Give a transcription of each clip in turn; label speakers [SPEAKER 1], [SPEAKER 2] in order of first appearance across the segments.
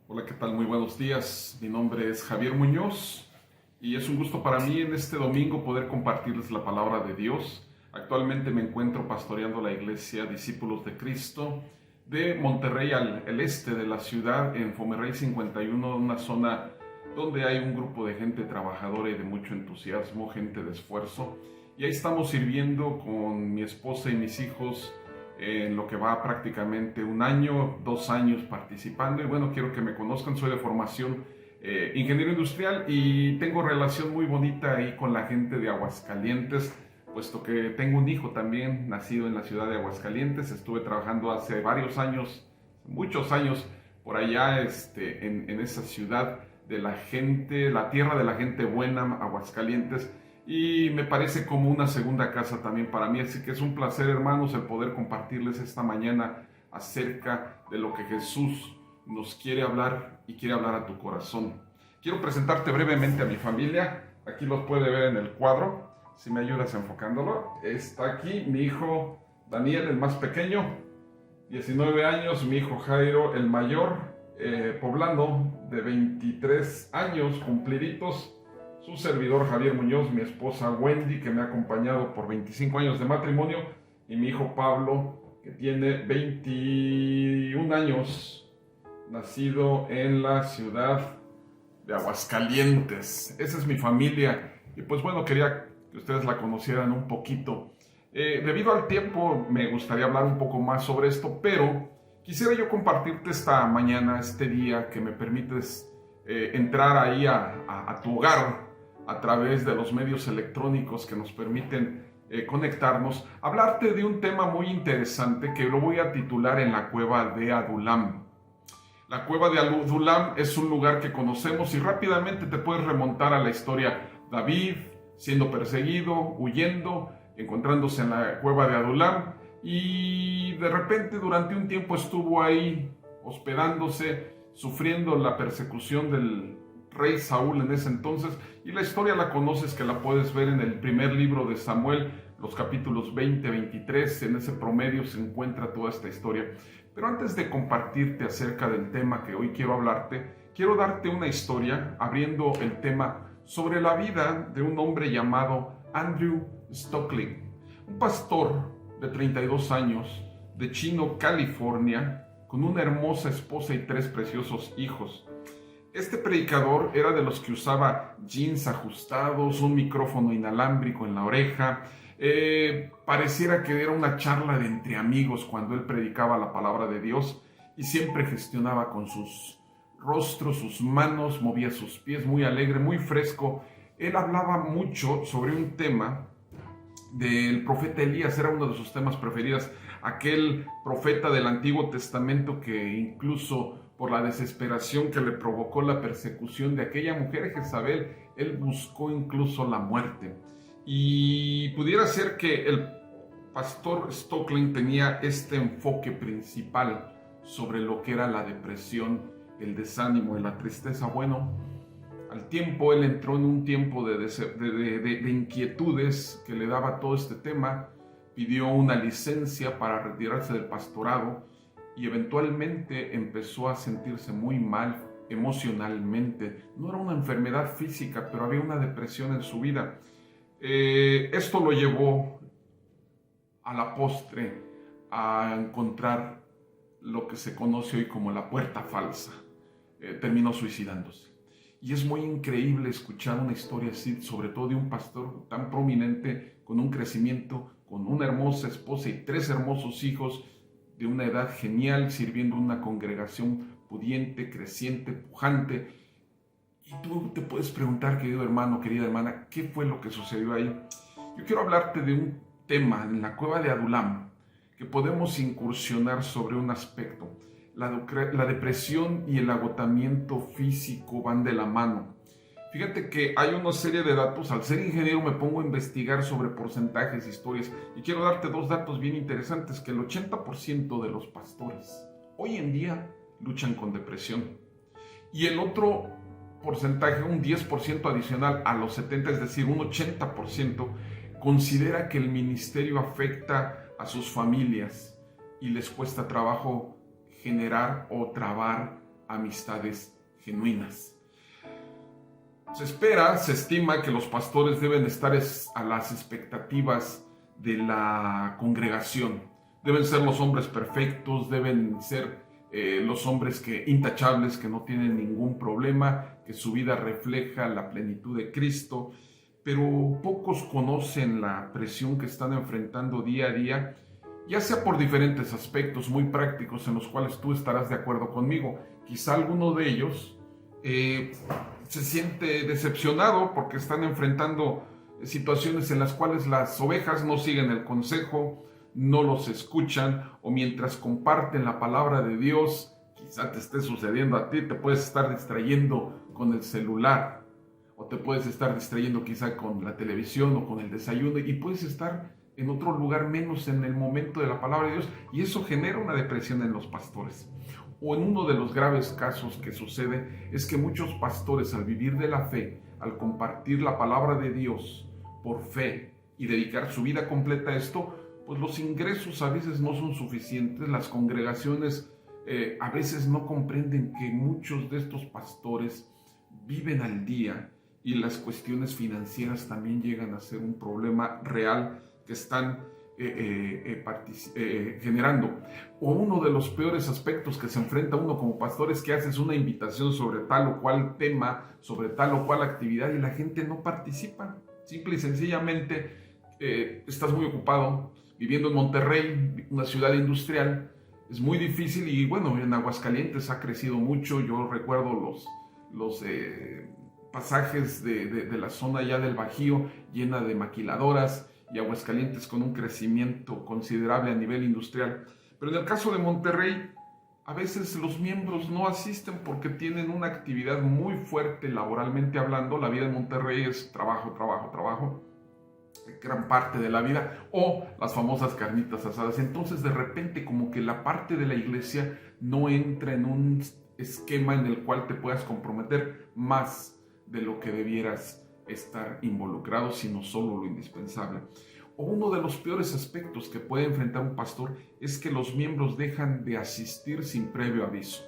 [SPEAKER 1] Hola, ¿qué tal? Muy buenos días. Mi nombre es Javier Muñoz y es un gusto para mí en este domingo poder compartirles la palabra de Dios. Actualmente me encuentro pastoreando la iglesia Discípulos de Cristo de Monterrey al el este de la ciudad, en Fomerrey 51, una zona donde hay un grupo de gente trabajadora y de mucho entusiasmo, gente de esfuerzo. Y ahí estamos sirviendo con mi esposa y mis hijos en lo que va prácticamente un año, 2 años participando. Y bueno, quiero que me conozcan, soy de formación ingeniero industrial y tengo relación muy bonita ahí con la gente de Aguascalientes, puesto que tengo un hijo también nacido en la ciudad de Aguascalientes. Estuve trabajando hace varios años, muchos años, por allá en esa ciudad de la gente, la tierra de la gente buena, Aguascalientes, y me parece como una segunda casa también para mí. Así que es un placer, hermanos, el poder compartirles esta mañana acerca de lo que Jesús nos quiere hablar y quiere hablar a tu corazón. Quiero presentarte brevemente a mi familia. Aquí los puede ver en el cuadro, si me ayudas enfocándolo. Está aquí mi hijo Daniel, el más pequeño, 19 años, mi hijo Jairo, el mayor, poblano, de 23 años cumpliditos, su servidor Javier Muñoz, mi esposa Wendy, que me ha acompañado por 25 años de matrimonio, y mi hijo Pablo, que tiene 21 años, nacido en la ciudad de Aguascalientes. Esa es mi familia, y pues bueno, quería que ustedes la conocieran un poquito. Debido al tiempo, me gustaría hablar un poco más sobre esto, pero quisiera yo compartirte esta mañana, este día, que me permites entrar ahí a tu hogar a través de los medios electrónicos que nos permiten conectarnos, hablarte de un tema muy interesante que lo voy a titular En la cueva de Adulam. La cueva de Adulam es un lugar que conocemos y rápidamente te puedes remontar a la historia. David siendo perseguido, huyendo, encontrándose en la cueva de Adulam, y de repente durante un tiempo estuvo ahí hospedándose, sufriendo la persecución del rey Saúl en ese entonces, y la historia la conoces, que la puedes ver en el primer libro de Samuel, los capítulos 20, 23, en ese promedio se encuentra toda esta historia. Pero antes de compartirte acerca del tema que hoy quiero hablarte, quiero darte una historia abriendo el tema sobre la vida de un hombre llamado Andrew Stokely, un pastor de 32 años de Chino, California, con una hermosa esposa y 3 preciosos hijos. Este predicador era de los que usaba jeans ajustados, un micrófono inalámbrico en la oreja. Pareciera que era una charla de entre amigos cuando él predicaba la palabra de Dios, y siempre gestionaba con sus rostros, sus manos, movía sus pies, muy alegre, muy fresco. Él hablaba mucho sobre un tema del profeta Elías, era uno de sus temas preferidos, aquel profeta del Antiguo Testamento que incluso por la desesperación que le provocó la persecución de aquella mujer Jezabel, él buscó incluso la muerte. Y pudiera ser que el pastor Stokely tenía este enfoque principal sobre lo que era la depresión, el desánimo y la tristeza. Bueno, al tiempo él entró en un tiempo de inquietudes que le daba todo este tema, pidió una licencia para retirarse del pastorado y eventualmente empezó a sentirse muy mal emocionalmente. No era una enfermedad física, pero había una depresión en su vida. Esto lo llevó a la postre a encontrar lo que se conoce hoy como la puerta falsa. Terminó suicidándose. Y es muy increíble escuchar una historia así, sobre todo de un pastor tan prominente, con un crecimiento, con una hermosa esposa y 3 hermosos hijos, de una edad genial, sirviendo una congregación pudiente, creciente, pujante. Y tú te puedes preguntar, querido hermano, querida hermana, ¿qué fue lo que sucedió ahí? Yo quiero hablarte de un tema en la cueva de Adulam, que podemos incursionar sobre un aspecto. La depresión y el agotamiento físico van de la mano. Fíjate que hay una serie de datos. Al ser ingeniero me pongo a investigar sobre porcentajes, historias, y quiero darte 2 datos bien interesantes: que el 80% de los pastores hoy en día luchan con depresión, y el otro porcentaje, un 10% adicional a los 70, es decir, un 80%, considera que el ministerio afecta a sus familias y les cuesta trabajo generar o trabar amistades genuinas. Se estima que los pastores deben estar a las expectativas de la congregación. Deben ser los hombres perfectos, deben ser los hombres intachables, que no tienen ningún problema, que su vida refleja la plenitud de Cristo. Pero pocos conocen la presión que están enfrentando día a día, ya sea por diferentes aspectos muy prácticos en los cuales tú estarás de acuerdo conmigo. Quizá alguno de ellos se siente decepcionado porque están enfrentando situaciones en las cuales las ovejas no siguen el consejo, no los escuchan, o mientras comparten la palabra de Dios, quizá te esté sucediendo a ti, te puedes estar distrayendo con el celular, o te puedes estar distrayendo quizá con la televisión o con el desayuno, y puedes estar en otro lugar menos en el momento de la palabra de Dios, y eso genera una depresión en los pastores. O en uno de los graves casos que sucede es que muchos pastores, al vivir de la fe, al compartir la palabra de Dios por fe y dedicar su vida completa a esto, pues los ingresos a veces no son suficientes. Las congregaciones a veces no comprenden que muchos de estos pastores viven al día, y las cuestiones financieras también llegan a ser un problema real que están generando. O uno de los peores aspectos que se enfrenta uno como pastor es que haces una invitación sobre tal o cual tema, sobre tal o cual actividad, y la gente no participa. Simple y sencillamente estás muy ocupado viviendo en Monterrey, una ciudad industrial. Es muy difícil, y bueno, en Aguascalientes ha crecido mucho. Yo recuerdo los pasajes de la zona ya del Bajío, llena de maquiladoras, y Aguascalientes con un crecimiento considerable a nivel industrial. Pero en el caso de Monterrey, a veces los miembros no asisten porque tienen una actividad muy fuerte laboralmente hablando. La vida en Monterrey es trabajo, trabajo, trabajo, gran parte de la vida, o las famosas carnitas asadas. Entonces de repente como que la parte de la iglesia no entra en un esquema en el cual te puedas comprometer más de lo que debieras estar involucrado, sino solo lo indispensable. O uno de los peores aspectos que puede enfrentar un pastor es que los miembros dejan de asistir sin previo aviso.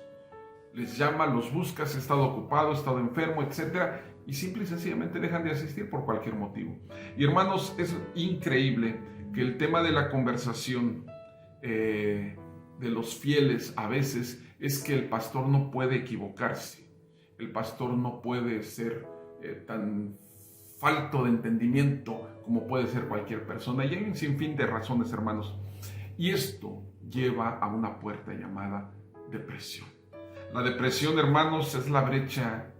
[SPEAKER 1] Les llama, los buscas, he estado ocupado, he estado enfermo, etc. Y simple y sencillamente dejan de asistir por cualquier motivo. Y hermanos, es increíble que el tema de la conversación de los fieles a veces es que el pastor no puede equivocarse. El pastor no puede ser tan falto de entendimiento como puede ser cualquier persona. Y hay un sinfín de razones, hermanos. Y esto lleva a una puerta llamada depresión. La depresión, hermanos, es la brecha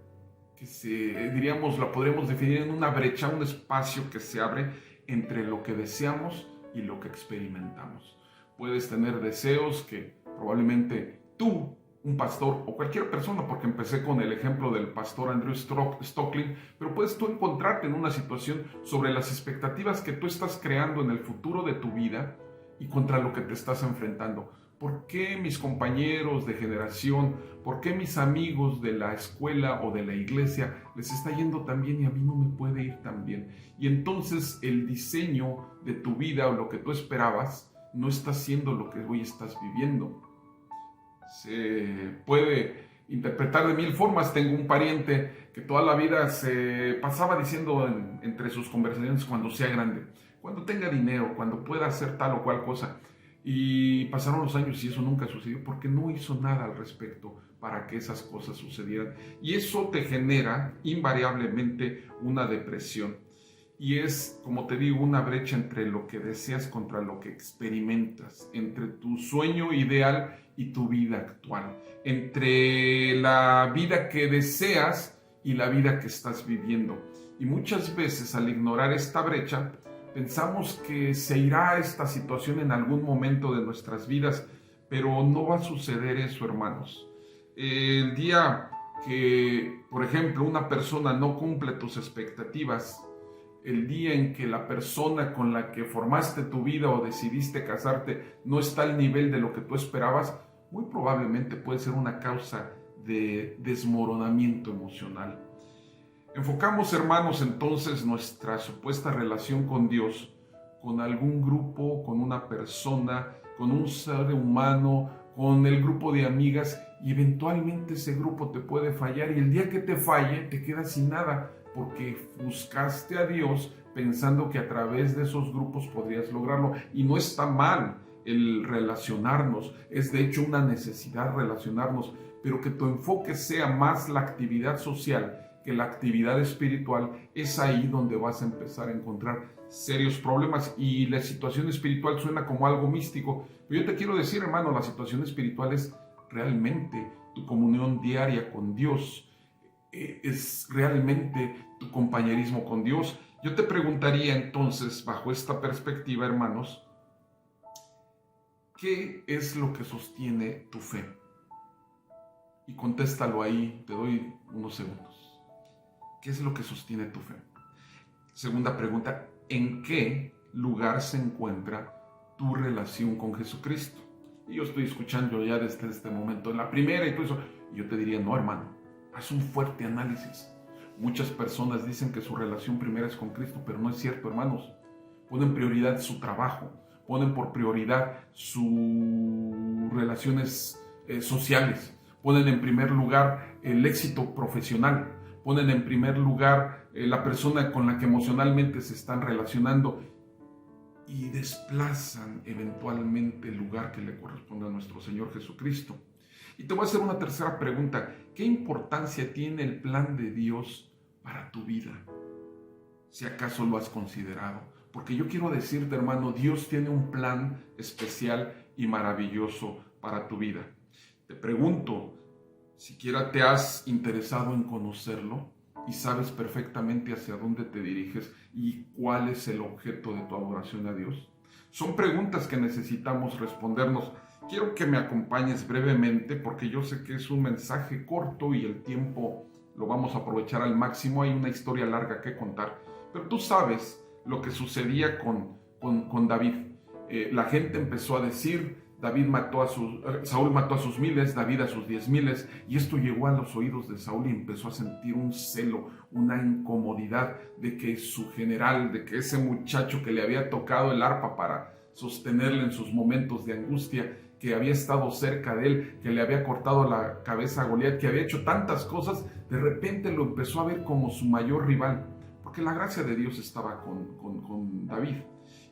[SPEAKER 1] que diríamos, la podríamos definir en una brecha, un espacio que se abre entre lo que deseamos y lo que experimentamos. Puedes tener deseos que probablemente tú, un pastor o cualquier persona, porque empecé con el ejemplo del pastor Andrew Stocklin, pero puedes tú encontrarte en una situación sobre las expectativas que tú estás creando en el futuro de tu vida y contra lo que te estás enfrentando. ¿Por qué mis compañeros de generación, por qué mis amigos de la escuela o de la iglesia les está yendo tan bien y a mí no me puede ir tan bien? Y entonces el diseño de tu vida o lo que tú esperabas no está siendo lo que hoy estás viviendo. Se puede interpretar de mil formas. Tengo un pariente que toda la vida se pasaba diciendo entre sus conversaciones: cuando sea grande, cuando tenga dinero, cuando pueda hacer tal o cual cosa. Y pasaron los años y eso nunca sucedió porque no hizo nada al respecto para que esas cosas sucedieran. Y eso te genera invariablemente una depresión. Y es, como te digo, una brecha entre lo que deseas contra lo que experimentas, entre tu sueño ideal y tu vida actual, entre la vida que deseas y la vida que estás viviendo. Y muchas veces, al ignorar esta brecha, pensamos que se irá esta situación en algún momento de nuestras vidas, pero no va a suceder eso, hermanos. El día que, por ejemplo, una persona no cumple tus expectativas, el día en que la persona con la que formaste tu vida o decidiste casarte no está al nivel de lo que tú esperabas, muy probablemente puede ser una causa de desmoronamiento emocional. Enfocamos, hermanos, entonces nuestra supuesta relación con Dios, con algún grupo, con una persona, con un ser humano, con el grupo de amigas, y eventualmente ese grupo te puede fallar y el día que te falle te quedas sin nada porque buscaste a Dios pensando que a través de esos grupos podrías lograrlo. Y no está mal el relacionarnos, es de hecho una necesidad relacionarnos, pero que tu enfoque sea más la actividad social que la actividad espiritual. Es ahí donde vas a empezar a encontrar serios problemas. Y la situación espiritual suena como algo místico, pero yo te quiero decir, hermano, la situación espiritual es realmente tu comunión diaria con Dios, es realmente tu compañerismo con Dios. Yo te preguntaría entonces, bajo esta perspectiva, hermanos, ¿qué es lo que sostiene tu fe? Y contéstalo ahí, te doy unos segundos. ¿Qué es lo que sostiene tu fe? Segunda pregunta, ¿en qué lugar se encuentra tu relación con Jesucristo? Y yo estoy escuchando ya desde este momento en la primera y todo eso. Y yo te diría, no, hermano, haz un fuerte análisis. Muchas personas dicen que su relación primera es con Cristo, pero no es cierto, hermanos. Ponen prioridad su trabajo, ponen por prioridad sus relaciones sociales, ponen en primer lugar el éxito profesional, ponen en primer lugar la persona con la que emocionalmente se están relacionando y desplazan eventualmente el lugar que le corresponde a nuestro Señor Jesucristo. Y te voy a hacer una tercera pregunta. ¿Qué importancia tiene el plan de Dios para tu vida? Si acaso lo has considerado. Porque yo quiero decirte, hermano, Dios tiene un plan especial y maravilloso para tu vida. Te pregunto, ¿siquiera te has interesado en conocerlo? Y sabes perfectamente hacia dónde te diriges y cuál es el objeto de tu adoración a Dios. Son preguntas que necesitamos respondernos. Quiero que me acompañes brevemente porque yo sé que es un mensaje corto y el tiempo lo vamos a aprovechar al máximo. Hay una historia larga que contar, pero tú sabes lo que sucedía con David. La gente empezó a decir, Saúl mató a sus miles, David a sus 10,000, y esto llegó a los oídos de Saúl y empezó a sentir un celo, una incomodidad de que su general, de que ese muchacho que le había tocado el arpa para sostenerle en sus momentos de angustia, que había estado cerca de él, que le había cortado la cabeza a Goliat, que había hecho tantas cosas, de repente lo empezó a ver como su mayor rival, porque la gracia de Dios estaba con David.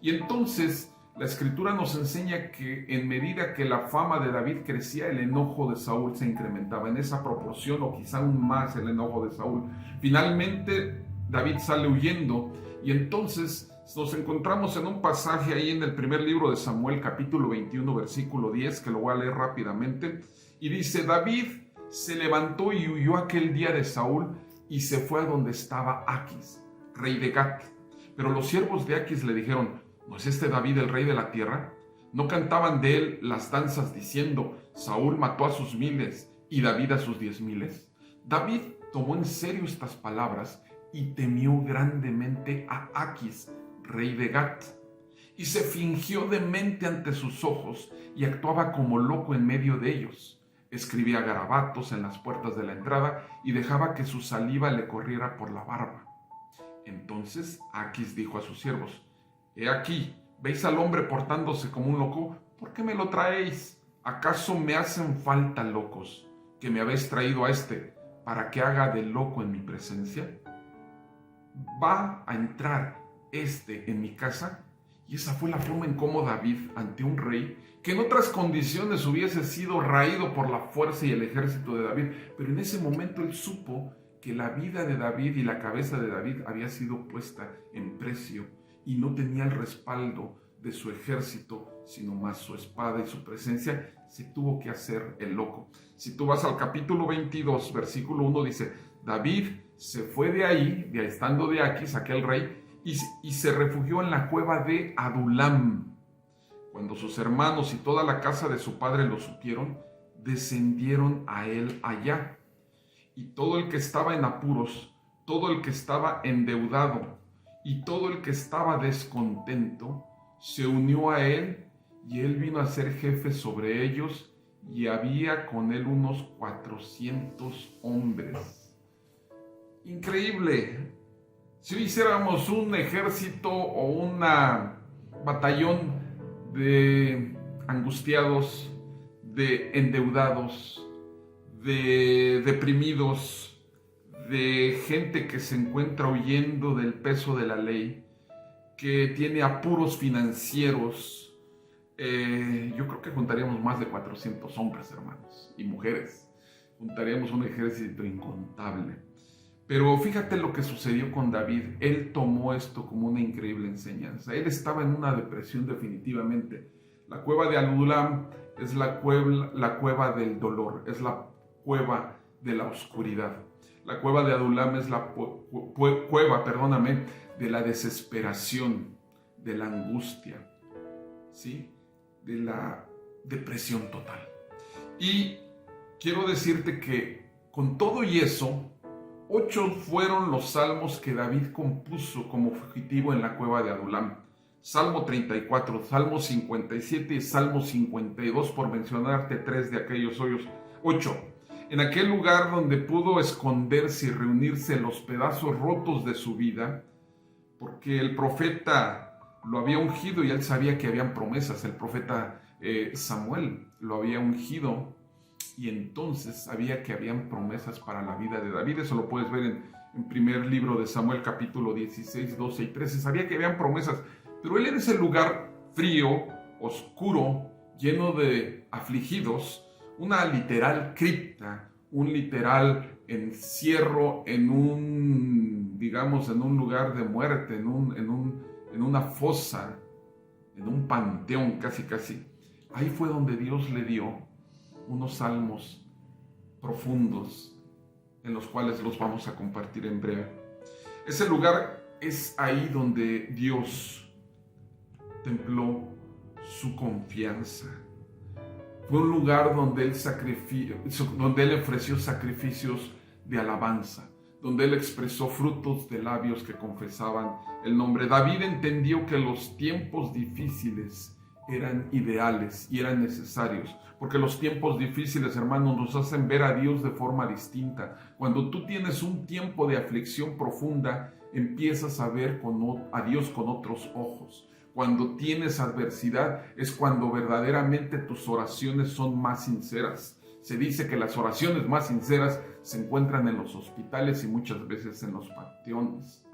[SPEAKER 1] Y entonces la Escritura nos enseña que en medida que la fama de David crecía, el enojo de Saúl se incrementaba en esa proporción, o quizá aún más el enojo de Saúl. Finalmente David sale huyendo y entonces nos encontramos en un pasaje ahí en el primer libro de Samuel, capítulo 21, versículo 10, que lo voy a leer rápidamente, y dice: David se levantó y huyó aquel día de Saúl y se fue a donde estaba Aquis, rey de Gat. Pero los siervos de Aquis le dijeron: ¿no es este David el rey de la tierra? ¿No cantaban de él las danzas diciendo: Saúl mató a sus miles y David a sus 10,000? David tomó en serio estas palabras y temió grandemente a Aquis, rey de Gat, y se fingió demente ante sus ojos y actuaba como loco en medio de ellos. Escribía garabatos en las puertas de la entrada y dejaba que su saliva le corriera por la barba. Entonces Aquis dijo a sus siervos: He aquí, ¿veis al hombre portándose como un loco? ¿Por qué me lo traéis? ¿Acaso me hacen falta locos que me habéis traído a este para que haga de loco en mi presencia? ¿Va a entrar este en mi casa? Y esa fue la forma en cómo David, ante un rey que en otras condiciones hubiese sido raído por la fuerza y el ejército de David, pero en ese momento él supo que la vida de David y la cabeza de David había sido puesta en precio y no tenía el respaldo de su ejército, sino más su espada y su presencia. Se tuvo que hacer el loco. Si tú vas al capítulo 22, versículo 1, dice: David se fue de ahí, estando de Aquis, aquel rey, y se refugió en la cueva de Adulam. Cuando sus hermanos y toda la casa de su padre lo supieron, descendieron a él allá. Y todo el que estaba en apuros, todo el que estaba endeudado y todo el que estaba descontento, se unió a él, y él vino a ser jefe sobre ellos, y había con él unos 400 hombres. Increíble. Si hoy hiciéramos un ejército o un batallón de angustiados, de endeudados, de deprimidos, de gente que se encuentra huyendo del peso de la ley, que tiene apuros financieros. Yo creo que juntaríamos más de 400 hombres, hermanos, y mujeres. Juntaríamos un ejército incontable. Pero fíjate lo que sucedió con David. Él tomó esto como una increíble enseñanza. Él estaba en una depresión definitivamente. La cueva de Adulam es la cueva del dolor, es la cueva de la oscuridad. La cueva de Adulam es la cueva, de la desesperación, de la angustia, ¿sí? De la depresión total. Y quiero decirte que con todo y eso, 8 fueron los salmos que David compuso como fugitivo en la cueva de Adulam. Salmo 34, Salmo 57 y Salmo 52, por mencionarte 3 de aquellos 8. En aquel lugar donde pudo esconderse y reunirse los pedazos rotos de su vida, porque el profeta lo había ungido y él sabía que habían promesas. El profeta Samuel lo había ungido y entonces sabía que habían promesas para la vida de David. Eso lo puedes ver en primer libro de Samuel, capítulo 16, 12 y 13. Sabía que habían promesas, pero él en ese lugar frío, oscuro, lleno de afligidos, una literal cripta, un literal encierro en un lugar de muerte, en una fosa, en un panteón casi. Ahí fue donde Dios le dio unos salmos profundos, en los cuales los vamos a compartir en breve. Ese lugar es ahí donde Dios templó su confianza. Fue un lugar donde él ofreció sacrificios de alabanza, donde él expresó frutos de labios que confesaban el nombre. David entendió que los tiempos difíciles eran ideales y eran necesarios, porque los tiempos difíciles, hermanos, nos hacen ver a Dios de forma distinta. Cuando tú tienes un tiempo de aflicción profunda, empiezas a ver a Dios con otros ojos. Cuando tienes adversidad es cuando verdaderamente tus oraciones son más sinceras. Se dice que las oraciones más sinceras se encuentran en los hospitales y muchas veces en los panteones.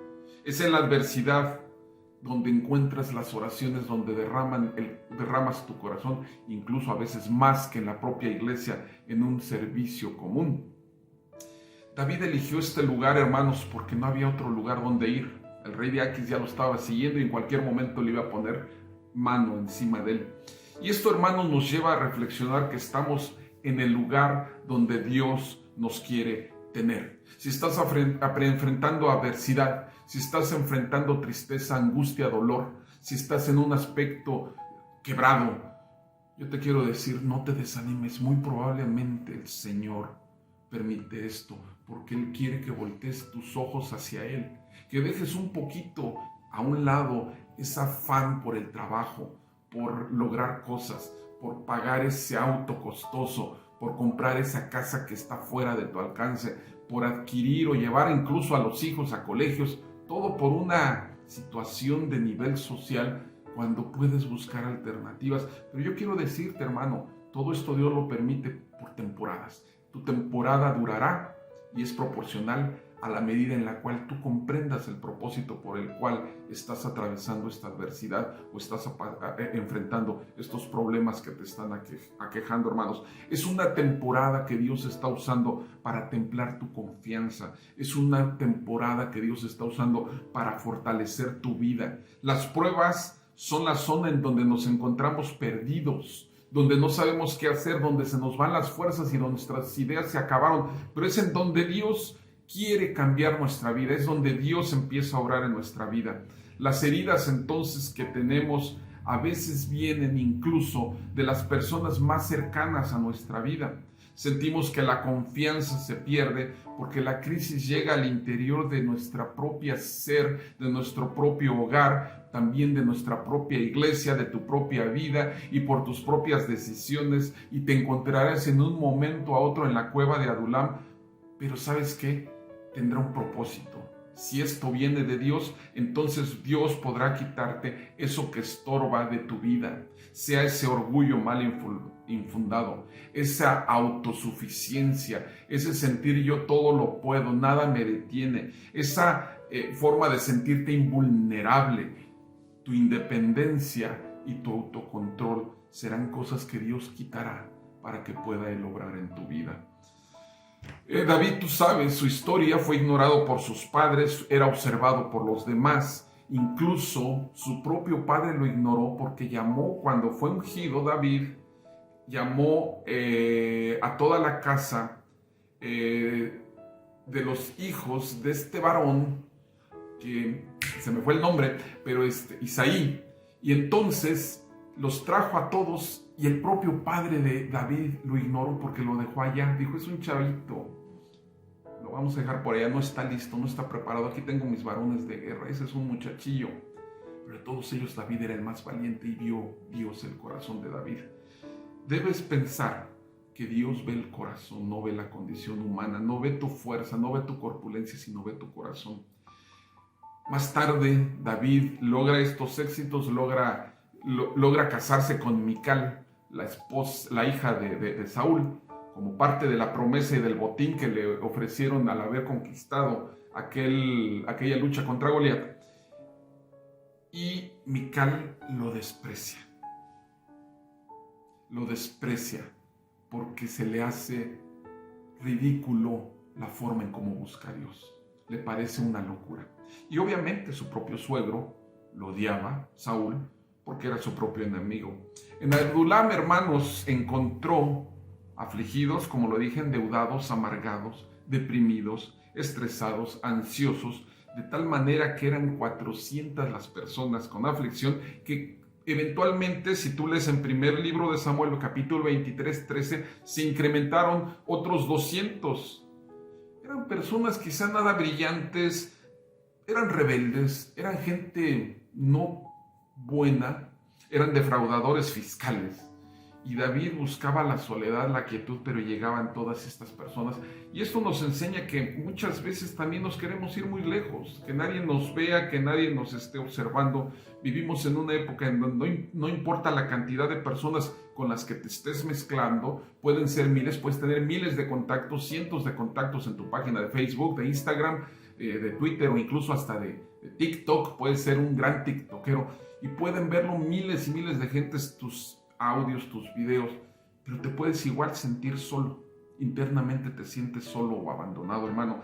[SPEAKER 1] Es en la adversidad donde encuentras las oraciones, donde derramas tu corazón, incluso a veces más que en la propia iglesia, en un servicio común. David eligió este lugar, hermanos, porque no había otro lugar donde ir. El rey de Aquis ya lo estaba siguiendo y en cualquier momento le iba a poner mano encima de él. Y esto, hermanos, nos lleva a reflexionar que estamos en el lugar donde Dios nos quiere tener. Si estás enfrentando adversidad, si estás enfrentando tristeza, angustia, dolor, si estás en un aspecto quebrado, yo te quiero decir, no te desanimes. Muy probablemente el Señor permite esto porque Él quiere que voltees tus ojos hacia Él, que dejes un poquito a un lado ese afán por el trabajo, por lograr cosas, por pagar ese auto costoso, por comprar esa casa que está fuera de tu alcance, por adquirir o llevar incluso a los hijos a colegios, todo por una situación de nivel social, cuando puedes buscar alternativas. Pero yo quiero decirte, hermano, todo esto Dios lo permite por temporadas. Tu temporada durará y es proporcional a la medida en la cual tú comprendas el propósito por el cual estás atravesando esta adversidad o estás enfrentando estos problemas que te están aquejando, hermanos. Es una temporada que Dios está usando para templar tu confianza. Es una temporada que Dios está usando para fortalecer tu vida. Las pruebas son la zona en donde nos encontramos perdidos, donde no sabemos qué hacer, donde se nos van las fuerzas y donde nuestras ideas se acabaron, pero es en donde Dios quiere cambiar nuestra vida, es donde Dios empieza a obrar en nuestra vida. Las heridas entonces que tenemos a veces vienen incluso de las personas más cercanas a nuestra vida. Sentimos que la confianza se pierde porque la crisis llega al interior de nuestra propia ser, de nuestro propio hogar, también de nuestra propia iglesia, de tu propia vida y por tus propias decisiones, y te encontrarás en un momento a otro en la cueva de Adulam. Pero ¿sabes qué? Tendrá un propósito. Si esto viene de Dios, entonces Dios podrá quitarte eso que estorba de tu vida, sea ese orgullo mal infundado, esa autosuficiencia, ese sentir yo todo lo puedo, nada me detiene, esa forma de sentirte invulnerable. Tu independencia y tu autocontrol serán cosas que Dios quitará para que pueda Él obrar en tu vida. David, tú sabes, su historia fue ignorado por sus padres, era observado por los demás. Incluso su propio padre lo ignoró porque llamó, cuando fue ungido David, llamó a toda la casa de los hijos de este varón, que se me fue el nombre, pero Isaí, y entonces los trajo a todos y el propio padre de David lo ignoró porque lo dejó allá. Dijo, es un chavito, lo vamos a dejar por allá, no está listo, no está preparado, aquí tengo mis varones de guerra, ese es un muchachillo. Pero de todos ellos David era el más valiente y vio Dios el corazón de David. Debes pensar que Dios ve el corazón, no ve la condición humana, no ve tu fuerza, no ve tu corpulencia, sino ve tu corazón. Más tarde, David logra estos éxitos, logra casarse con Mical, la hija de Saúl, como parte de la promesa y del botín que le ofrecieron al haber conquistado aquella lucha contra Goliat. Y Mical lo desprecia porque se le hace ridículo la forma en cómo busca a Dios. Le parece una locura. Y obviamente su propio suegro lo odiaba, Saúl, porque era su propio enemigo. En Adulam, hermanos, encontró afligidos, como lo dije, endeudados, amargados, deprimidos, estresados, ansiosos, de tal manera que eran 400 las personas con aflicción que eventualmente, si tú lees en primer libro de Samuel, capítulo 23, 13, se incrementaron otros 200. Eran personas quizá nada brillantes, eran rebeldes, eran gente no buena, eran defraudadores fiscales. Y David buscaba la soledad, la quietud, pero llegaban todas estas personas. Y esto nos enseña que muchas veces también nos queremos ir muy lejos, que nadie nos vea, que nadie nos esté observando. Vivimos en una época en donde no importa la cantidad de personas con las que te estés mezclando, pueden ser miles, puedes tener miles de contactos, cientos de contactos en tu página de Facebook, de Instagram, de Twitter o incluso hasta de TikTok. Puedes ser un gran tiktokero y pueden verlo miles y miles de gentes, tus audios, tus videos, pero te puedes igual sentir solo. Internamente te sientes solo o abandonado, hermano.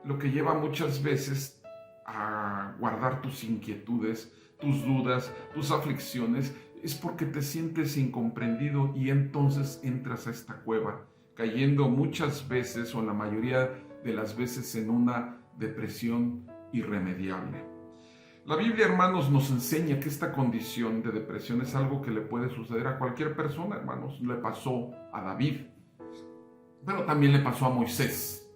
[SPEAKER 1] Lo que lleva muchas veces a guardar tus inquietudes, tus dudas, tus aflicciones, es porque te sientes incomprendido y entonces entras a esta cueva, cayendo muchas veces o la mayoría de las veces en una depresión irremediable. La Biblia, hermanos, nos enseña que esta condición de depresión es algo que le puede suceder a cualquier persona, hermanos. Le pasó a David, pero también le pasó a Moisés.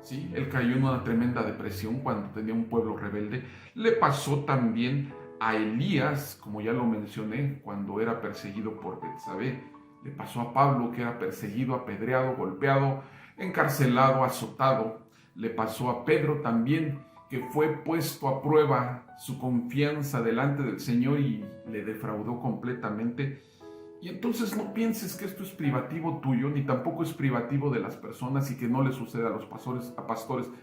[SPEAKER 1] ¿Sí? Él cayó en una tremenda depresión cuando tenía un pueblo rebelde. Le pasó también a Elías, como ya lo mencioné, cuando era perseguido por Betsabé. Le pasó a Pablo, que era perseguido, apedreado, golpeado, encarcelado, azotado. Le pasó a Pedro también, que fue puesto a prueba su confianza delante del Señor y le defraudó completamente. Y entonces no pienses que esto es privativo tuyo, ni tampoco es privativo de las personas y que no le sucede a los pastores.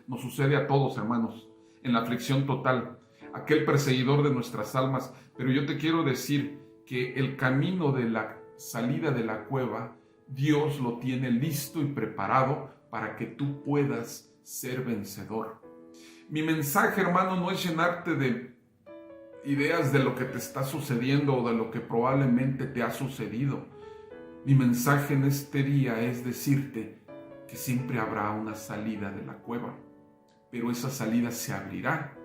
[SPEAKER 1] Nos sucede a todos, hermanos, en la aflicción total. Aquel perseguidor de nuestras almas. Pero yo te quiero decir que el camino de la salida de la cueva, Dios lo tiene listo y preparado para que tú puedas ser vencedor. Mi mensaje, hermano, no es llenarte de ideas de lo que te está sucediendo o de lo que probablemente te ha sucedido. Mi mensaje en este día es decirte que siempre habrá una salida de la cueva, pero esa salida se abrirá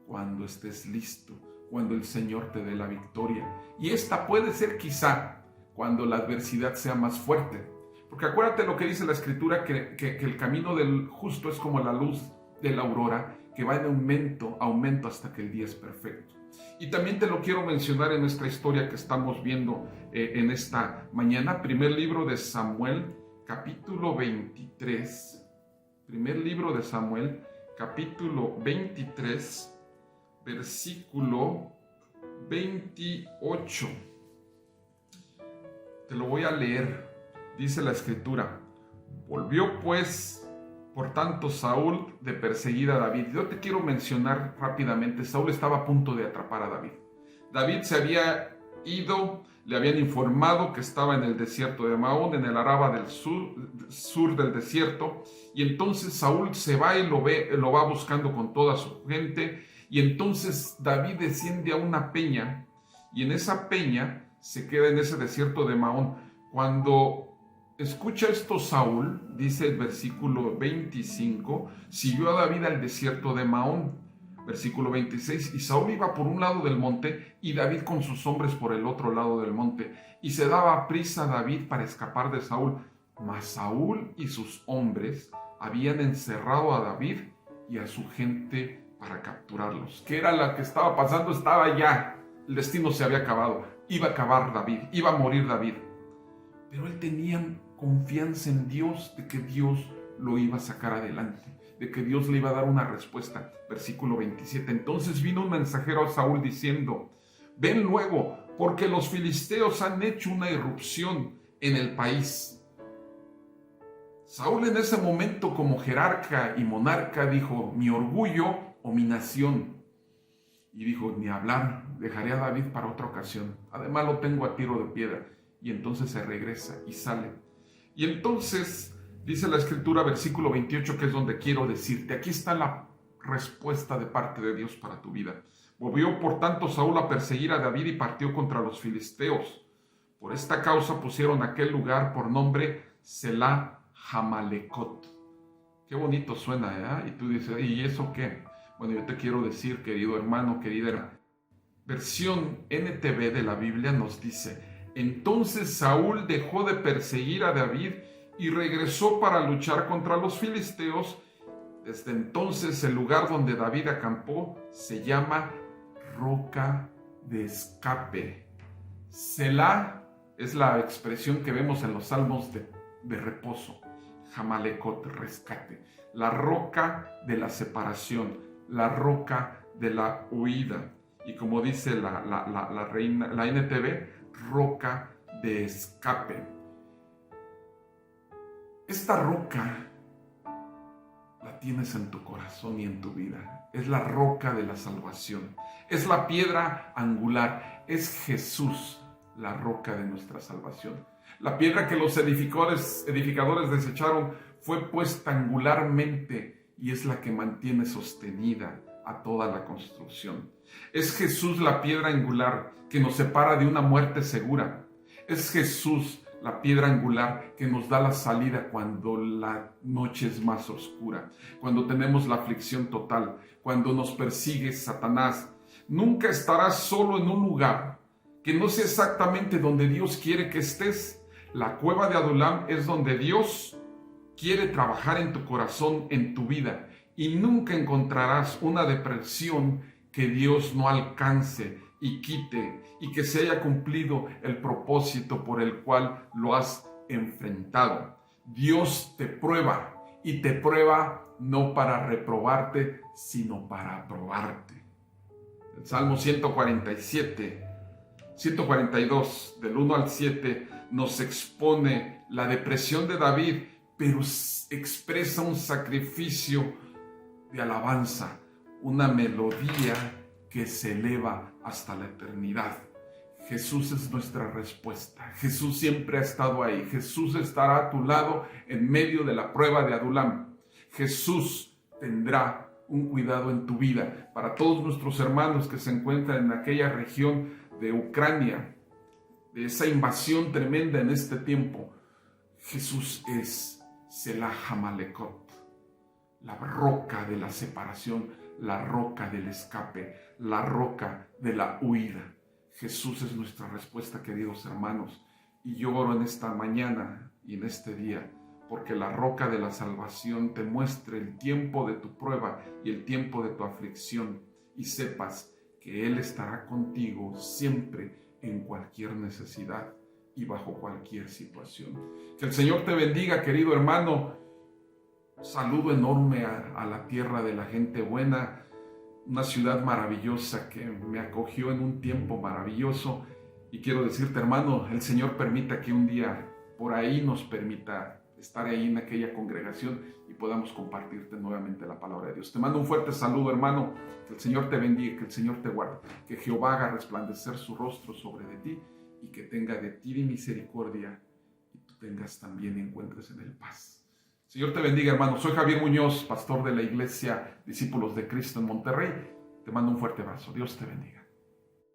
[SPEAKER 1] cuando estés listo, cuando el Señor te dé la victoria. Y esta puede ser quizá cuando la adversidad sea más fuerte. Porque acuérdate lo que dice la Escritura, que el camino del justo es como la luz de la aurora, que va en aumento hasta que el día es perfecto. Y también te lo quiero mencionar en nuestra historia que estamos viendo en esta mañana. Primer libro de Samuel, capítulo 23. Primer libro de Samuel, capítulo 23, versículo 28. Te lo voy a leer. Dice la Escritura: volvió pues, por tanto, Saúl de perseguir a David. Yo te quiero mencionar rápidamente, Saúl estaba a punto de atrapar a David. David se había ido, le habían informado que estaba en el desierto de Maón, en el Araba del sur del desierto, y entonces Saúl se va y lo va buscando con toda su gente, y entonces David desciende a una peña, y en esa peña se queda en ese desierto de Maón. Cuando escucha esto Saúl, dice el versículo 25, siguió a David al desierto de Maón. Versículo 26, y Saúl iba por un lado del monte y David con sus hombres por el otro lado del monte. Y se daba prisa David para escapar de Saúl. Mas Saúl y sus hombres habían encerrado a David y a su gente para capturarlos. ¿Qué era lo que estaba pasando? Estaba ya, el destino se había acabado. Iba a acabar David, iba a morir David. Pero él tenía confianza en Dios, de que Dios lo iba a sacar adelante, de que Dios le iba a dar una respuesta. Versículo 27. Entonces vino un mensajero a Saúl diciendo: ven luego, porque los filisteos han hecho una irrupción en el país. Saúl en ese momento, como jerarca y monarca, dijo: mi orgullo o mi nación. Y dijo: ni hablar, dejaré a David para otra ocasión. Además lo tengo a tiro de piedra. Y entonces se regresa y sale. Y entonces dice la Escritura, versículo 28, que es donde quiero decirte. Aquí está la respuesta de parte de Dios para tu vida. Volvió por tanto Saúl a perseguir a David y partió contra los filisteos. Por esta causa pusieron aquel lugar por nombre Selah Jamalecot. Qué bonito suena, ¿eh? Y tú dices: ¿y eso qué? Bueno, yo te quiero decir, querido hermano, querida hermana. Versión NTV de la Biblia nos dice: entonces Saúl dejó de perseguir a David y regresó para luchar contra los filisteos. Desde entonces el lugar donde David acampó se llama Roca de Escape. Selah es la expresión que vemos en los salmos de reposo. Jamalecot, rescate. La roca de la separación, la roca de la huida. Y como dice la NTV, roca de escape. Esta roca la tienes en tu corazón y en tu vida. Es la roca de la salvación. Es la piedra angular. Es Jesús, la roca de nuestra salvación. La piedra que los edificadores desecharon fue puesta angularmente y es la que mantiene sostenida a toda la construcción. Es Jesús la piedra angular que nos separa de una muerte segura. Es Jesús la piedra angular que nos da la salida cuando la noche es más oscura, cuando tenemos la aflicción total, cuando nos persigue Satanás. Nunca estarás solo en un lugar que no sea exactamente donde Dios quiere que estés. La cueva de Adulam es donde Dios quiere trabajar en tu corazón, en tu vida, y nunca encontrarás una depresión que Dios no alcance y quite y que se haya cumplido el propósito por el cual lo has enfrentado. Dios te prueba y te prueba no para reprobarte, sino para aprobarte. El Salmo 142, del 1 al 7, nos expone la depresión de David, pero expresa un sacrificio de alabanza, una melodía que se eleva hasta la eternidad. Jesús es nuestra respuesta. Jesús siempre ha estado ahí. Jesús estará a tu lado en medio de la prueba de Adulam. Jesús tendrá un cuidado en tu vida. Para todos nuestros hermanos que se encuentran en aquella región de Ucrania, de esa invasión tremenda en este tiempo, Jesús es Selah Jamalecot, la roca de la separación, la roca del escape, la roca de la huida. Jesús es nuestra respuesta, queridos hermanos, y yo oro en esta mañana y en este día, porque la roca de la salvación te muestre el tiempo de tu prueba y el tiempo de tu aflicción, y sepas que Él estará contigo siempre en cualquier necesidad y bajo cualquier situación. Que el Señor te bendiga, querido hermano. Saludo enorme a la tierra de la gente buena, una ciudad maravillosa que me acogió en un tiempo maravilloso, Y quiero decirte, hermano, el Señor permita que un día por ahí nos permita estar ahí en aquella congregación y podamos compartirte nuevamente la palabra de Dios. Te mando un fuerte saludo, hermano. Que el Señor te bendiga, que el Señor te guarde, que Jehová haga resplandecer su rostro sobre de ti y que tenga de ti misericordia y tú tengas también encuentres en él paz. Señor te bendiga, hermano. Soy Javier Muñoz, pastor de la iglesia Discípulos de Cristo en Monterrey. Te mando un fuerte abrazo. Dios te bendiga.